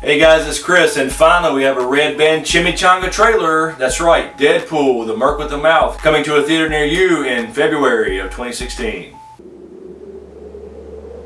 Hey guys, it's Chris, and finally we have a Redband chimichanga trailer. That's right, Deadpool, the Merc with the Mouth, coming to a theater near you in February of 2016.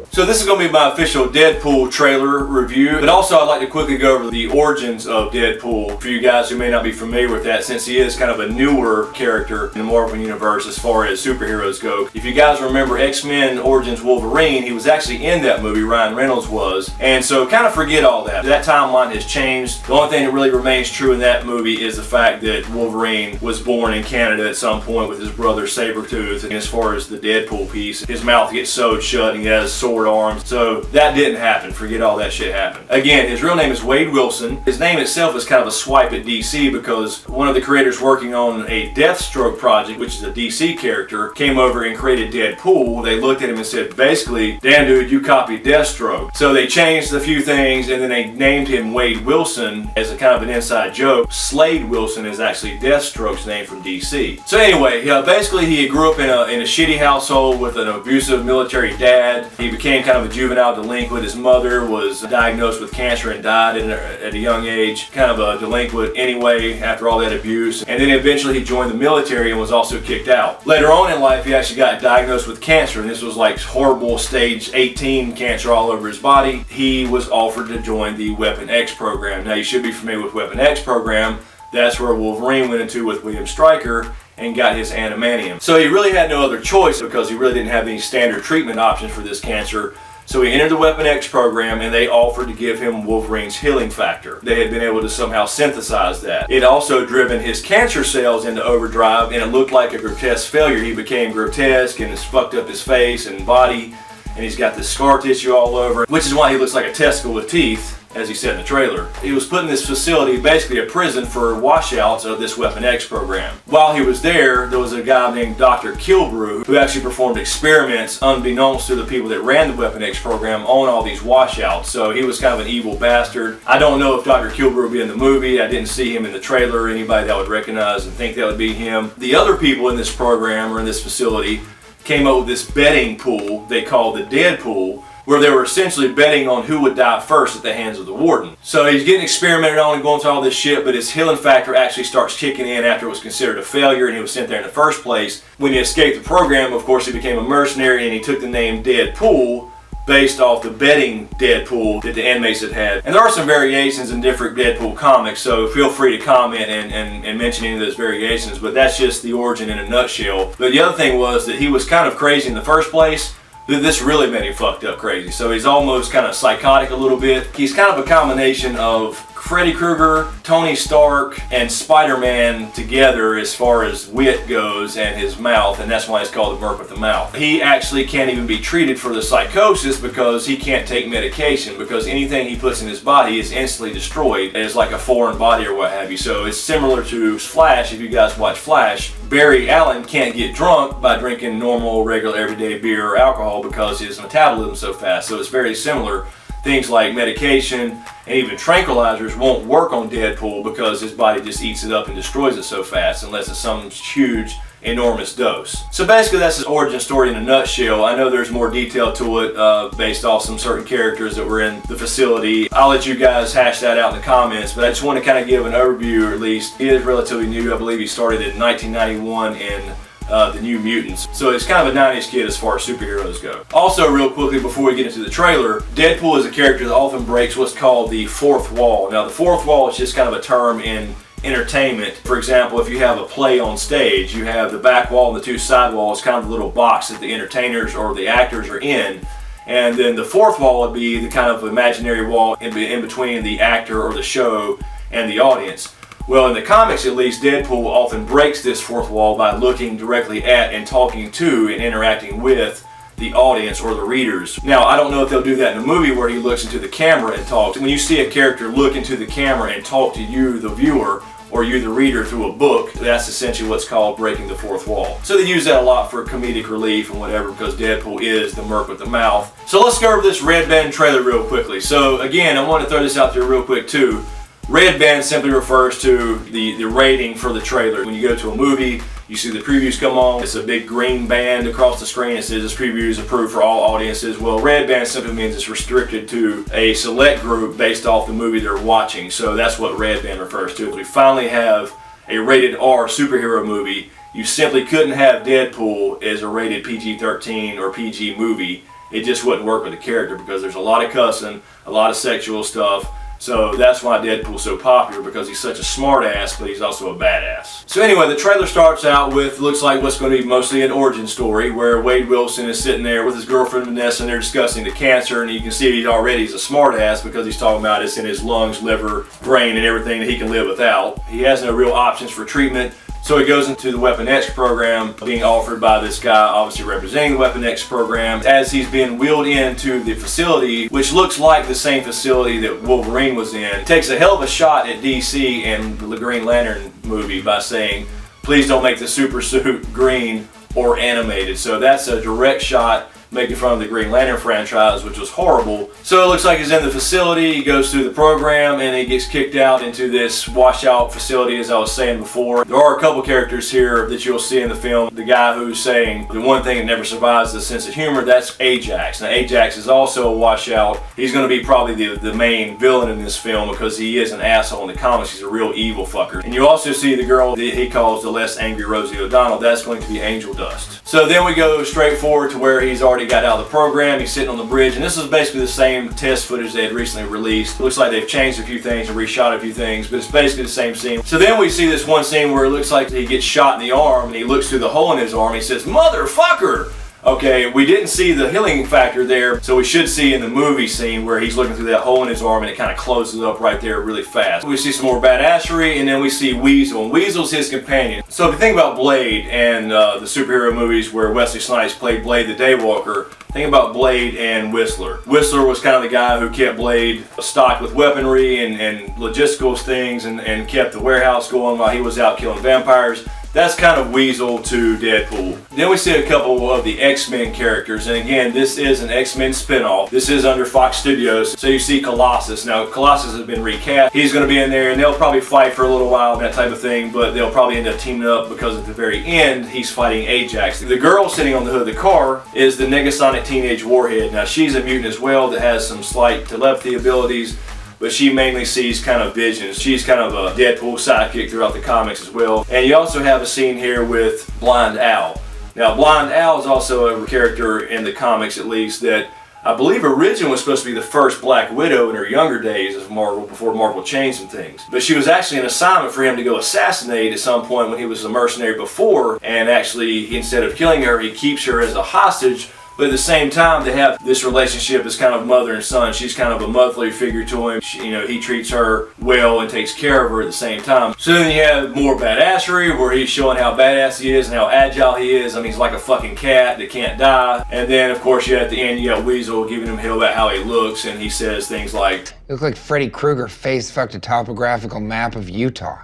So this is going to be my official Deadpool trailer review, but also I'd like to quickly go over the origins of Deadpool for you guys who may not be familiar with that, since he is kind of a newer character in the Marvel Universe as far as superheroes go. If you guys remember X-Men Origins Wolverine, he was actually in that movie, Ryan Reynolds was, and so kind of forget all that. That timeline has changed. The only thing that really remains true in that movie is the fact that Wolverine was born in Canada at some point with his brother Sabretooth, and as far as the Deadpool piece, his mouth gets sewed shut and he has sword arms, so that didn't happen. Forget all that shit happened. Again, his real name is Wade Wilson. His name itself is kind of a swipe at DC because one of the creators working on a Deathstroke project, which is a DC character, came over and created Deadpool. They looked at him and said, basically, damn dude, you copied Deathstroke. So they changed a few things and then they named him Wade Wilson as a kind of an inside joke. Slade Wilson is actually Deathstroke's name from DC. So anyway, basically he grew up in a shitty household with an abusive military dad. He became kind of a juvenile delinquent. His mother was diagnosed with cancer and died at a young age. Kind of a delinquent anyway after all that abuse. And then eventually he joined the military and was also kicked out. Later on in life he actually got diagnosed with cancer, and this was like horrible stage 18 cancer all over his body. He was offered to join the Weapon X program. Now you should be familiar with Weapon X program. That's where Wolverine went into with William Stryker and got his adamantium. So he really had no other choice because he really didn't have any standard treatment options for this cancer. So he entered the Weapon X program and they offered to give him Wolverine's healing factor. They had been able to somehow synthesize that. It also driven his cancer cells into overdrive, and it looked like a grotesque failure. He became grotesque and has fucked up his face and body, and he's got this scar tissue all over, which is why he looks like a testicle with teeth, as he said in the trailer. He was put in this facility, basically a prison for washouts of this Weapon X program. While he was there was a guy named Dr. Kilbrew who actually performed experiments unbeknownst to the people that ran the Weapon X program on all these washouts. So he was kind of an evil bastard. I don't know if Dr. Kilbrew would be in the movie. I didn't see him in the trailer or anybody that I would recognize and think that would be him. The other people in this program or in this facility came up with this betting pool they called the Deadpool, where they were essentially betting on who would die first at the hands of the warden. So he's getting experimented on and going through all this shit, but his healing factor actually starts kicking in after it was considered a failure and he was sent there in the first place. When he escaped the program, of course, he became a mercenary and he took the name Deadpool based off the betting Deadpool that the inmates had. And there are some variations in different Deadpool comics, so feel free to comment and mention any of those variations, but that's just the origin in a nutshell. But the other thing was that he was kind of crazy in the first place. This really made him fucked up crazy. So he's almost kind of psychotic a little bit. He's kind of a combination of Freddy Krueger, Tony Stark, and Spider-Man together as far as wit goes and his mouth, and that's why it's called the Merc with the Mouth. He actually can't even be treated for the psychosis because he can't take medication, because anything he puts in his body is instantly destroyed. It's like a foreign body or what have you. So it's similar to Flash. If you guys watch Flash, Barry Allen can't get drunk by drinking normal, regular, everyday beer or alcohol because his metabolism is so fast. So it's very similar. Things like medication and even tranquilizers won't work on Deadpool because his body just eats it up and destroys it so fast unless it's some huge, enormous dose. So basically that's his origin story in a nutshell. I know there's more detail to it based off some certain characters that were in the facility. I'll let you guys hash that out in the comments, but I just want to kind of give an overview, or at least he is relatively new. I believe he started in 1991 in the New Mutants. So it's kind of a 90s kid as far as superheroes go. Also, real quickly before we get into the trailer, Deadpool is a character that often breaks what's called the fourth wall. Now the fourth wall is just kind of a term in entertainment. For example, if you have a play on stage, you have the back wall and the two side walls, kind of the little box that the entertainers or the actors are in. And then the fourth wall would be the kind of imaginary wall in between the actor or the show and the audience. Well, in the comics at least, Deadpool often breaks this fourth wall by looking directly at and talking to and interacting with the audience or the readers. Now, I don't know if they'll do that in a movie where he looks into the camera and talks. When you see a character look into the camera and talk to you, the viewer, or you, the reader, through a book, that's essentially what's called breaking the fourth wall. So they use that a lot for comedic relief and whatever, because Deadpool is the Merc with the Mouth. So let's go over this Redband trailer real quickly. So again, I want to throw this out there real quick too. Redband simply refers to the rating for the trailer. When you go to a movie, You see the previews come on. It's a big green band across the screen. It says this preview is approved for all audiences. Well, red band simply means it's restricted to a select group based off the movie they're watching. So that's what red band refers to. We finally have a rated R superhero movie. You simply couldn't have Deadpool as a rated PG-13 or PG movie. It just wouldn't work with the character because there's a lot of cussing, a lot of sexual stuff. So that's why Deadpool's so popular, because he's such a smart ass, but he's also a badass. So anyway, the trailer starts out with, looks like what's going to be mostly an origin story, where Wade Wilson is sitting there with his girlfriend Vanessa, and they're discussing the cancer, and you can see he's a smart ass because he's talking about it's in his lungs, liver, brain, and everything that he can live without. He has no real options for treatment. So he goes into the Weapon X program being offered by this guy, obviously representing the Weapon X program, as he's being wheeled into the facility, which looks like the same facility that Wolverine was in. Takes a hell of a shot at DC and the Green Lantern movie by saying, please don't make the super suit green or animated. So that's a direct shot making fun of the Green Lantern franchise, which was horrible. So it looks like he's in the facility, he goes through the program, and he gets kicked out into this washout facility, as I was saying before. There are a couple characters here that you'll see in the film. The guy who's saying the one thing that never survives is a sense of humor, that's Ajax. Now Ajax is also a washout. He's going to be probably the main villain in this film because he is an asshole in the comics. He's a real evil fucker. And you also see the girl that he calls the less angry Rosie O'Donnell. That's going to be Angel Dust. So then we go straight forward to where he's already got out of the program. He's sitting on the bridge, and this is basically the same test footage they had recently released. It looks like they've changed a few things and reshot a few things, but it's basically the same scene. So then we see this one scene where it looks like he gets shot in the arm, and he looks through the hole in his arm, and he says, "Motherfucker!" Okay, we didn't see the healing factor there, so we should see in the movie scene where he's looking through that hole in his arm and it kind of closes up right there really fast. We see some more badassery, and then we see Weasel, and Weasel's his companion. So if you think about Blade and the superhero movies where Wesley Snipes played Blade the Daywalker, think about Blade and Whistler. Whistler was kind of the guy who kept Blade stocked with weaponry and logistical things and kept the warehouse going while he was out killing vampires. That's kind of Weasel to Deadpool. Then we see a couple of the X-Men characters, and again, this is an X-Men spinoff. This is under Fox Studios, so you see Colossus. Now, Colossus has been recast. He's going to be in there, and they'll probably fight for a little while, that type of thing, but they'll probably end up teaming up because at the very end, he's fighting Ajax. The girl sitting on the hood of the car is the Negasonic Teenage Warhead. Now, she's a mutant as well that has some slight telepathy abilities, but she mainly sees kind of visions. She's kind of a Deadpool sidekick throughout the comics as well. And you also have a scene here with Blind Owl. Now, Blind Owl is also a character in the comics, at least, that I believe originally was supposed to be the first Black Widow in her younger days of Marvel, before Marvel changed some things. But she was actually an assignment for him to go assassinate at some point when he was a mercenary before, and actually, instead of killing her, he keeps her as a hostage. But at the same time, they have this relationship as kind of mother and son. She's kind of a motherly figure to him. He treats her well and takes care of her at the same time. So then you have more badassery, where he's showing how badass he is and how agile he is. I mean, he's like a fucking cat that can't die. And then, of course, at the end, you got Weasel giving him hell about how he looks, and he says things like, "You look like Freddy Krueger face-fucked a topographical map of Utah."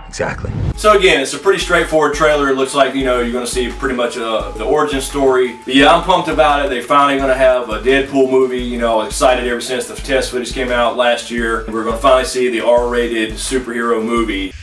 Exactly. So again, it's a pretty straightforward trailer. It looks like, you're going to see pretty much the origin story. But yeah, I'm pumped about it. They're finally going to have a Deadpool movie. I was excited ever since the test footage came out last year. We're going to finally see the R-rated superhero movie.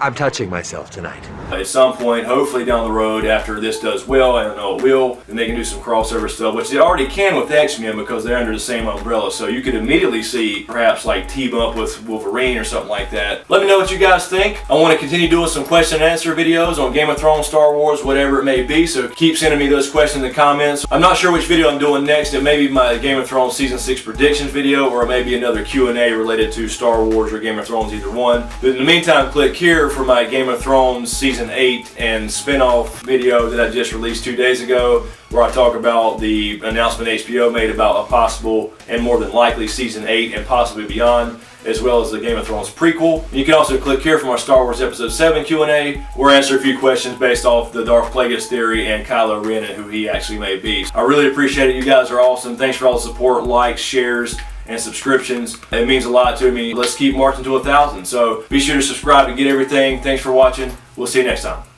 I'm touching myself tonight. At some point, hopefully down the road, after this does well, I don't know it will, then they can do some crossover stuff, which they already can with X-Men because they're under the same umbrella. So you could immediately see perhaps like team up with Wolverine or something like that. Let me know what you guys think. I want to continue doing some question and answer videos on Game of Thrones, Star Wars, whatever it may be. So keep sending me those questions in the comments. I'm not sure which video I'm doing next. It may be my Game of Thrones Season 6 predictions video, or it may be another Q&A related to Star Wars or Game of Thrones, either one. But in the meantime, click here for my Game of Thrones Season 8 and spin-off video that I just released 2 days ago, where I talk about the announcement HBO made about a possible and more than likely Season 8 and possibly beyond, as well as the Game of Thrones prequel. You can also click here for my Star Wars Episode 7 Q&A, where I answer a few questions based off the Darth Plagueis theory and Kylo Ren and who he actually may be. I really appreciate it. You guys are awesome. Thanks for all the support, likes, shares, and subscriptions. It means a lot to me. Let's keep marching to 1,000. So be sure to subscribe to get everything. Thanks for watching. We'll see you next time.